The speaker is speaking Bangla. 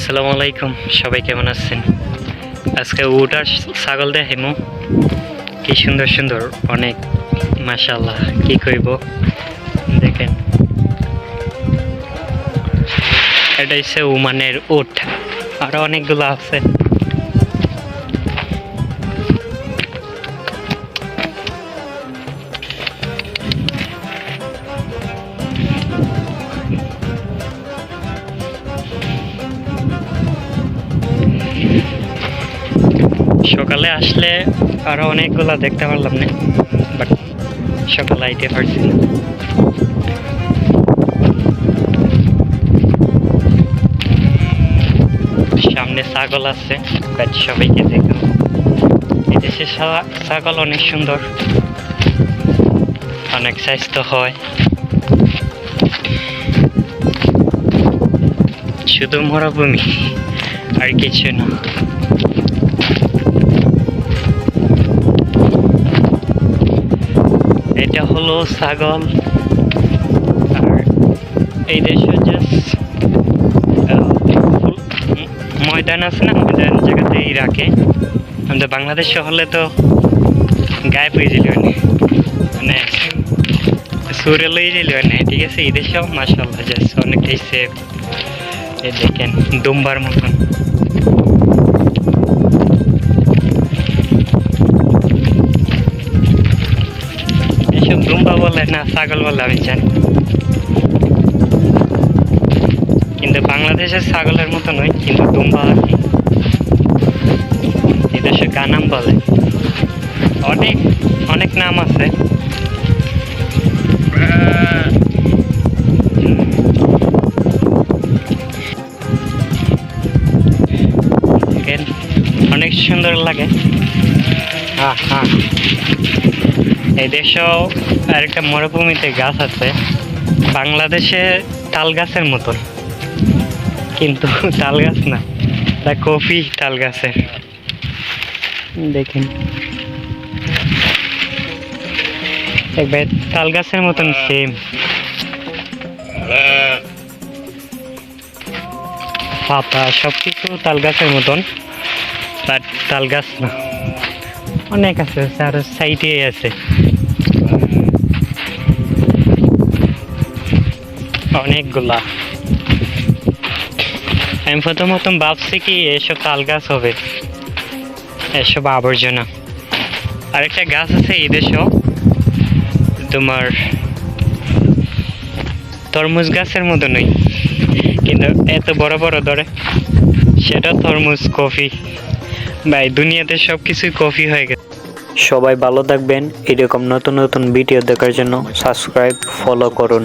আসসালামু আলাইকুম, সবাই কেমন আছেন? আজকে উট আর ছাগল দেখাইমু। কি সুন্দর সুন্দর, অনেক মাশাআল্লাহ। কি কইব, দেখেন। এটা হচ্ছে ওমানের উট, আরো অনেকগুলো আছে। সকালে আসলে আরো অনেকগুলা দেখতে পারলাম না, বাট সকালে আইতে পারছি না। সামনে ছাগল আছে, বাট সবাইকে দেখলাম। এই দেশের ছাগল অনেক সুন্দর, অনেক স্বাস্থ্য হয়। শুধু মরুভূমি আর কিছু না। এটা হলো ছাগল। আর এই দেশে জাস্ট ময়দান আছে না, ময়দান জায়গাতেই রাখে। আমাদের বাংলাদেশে হলে তো গায়ে পেয়ে যেল, মানে সুরে লই যেল না। ঠিক আছে, এই দেশেও মাশাআল্লাহ জাস্ট অনেকটাই সেফ। এই দেখেন, দুম্বার মতন। এসব দুম্বা বলে না ছাগল বলে আমি জানি, কিন্তু বাংলাদেশের ছাগলের মতো নয়, কিন্তু দুম্বা আর কি। এই দেশে কানাম বলে, অনেক অনেক নাম আছে। অনেক সুন্দর লাগে। হ্যাঁ, এই দেশেও আরেকটা মরুভূমিতে গাছ আছে, বাংলাদেশে তাল গাছের মতন, কিন্তু তাল গাছ না, তা কফি তাল গাছের। দেখেন, একবার তাল গাছের মতন সেম। পাতা সবকিছু তাল গাছের মতন, বাট তাল গাছ না। অনেক আছে, আরো সাইডে আছে অনেকগুলা। আমি প্রথমত ভাবছি কি এসব তাল গাছ হবে, এসব আবর্জনা। আরেকটা গাছ আছে এই দেশেও, তোমার তরমুজ গাছের মতো নয়, কিন্তু এত বড় বড় ধরে। সেটা তরমুজ, কফি। ভাই, দুনিয়াতে সবকিছুই কফি হয়ে গেছে। সবাই ভালো থাকবেন। এরকম নতুন নতুন ভিডিও দেখার জন্য সাবস্ক্রাইব, ফলো করুন।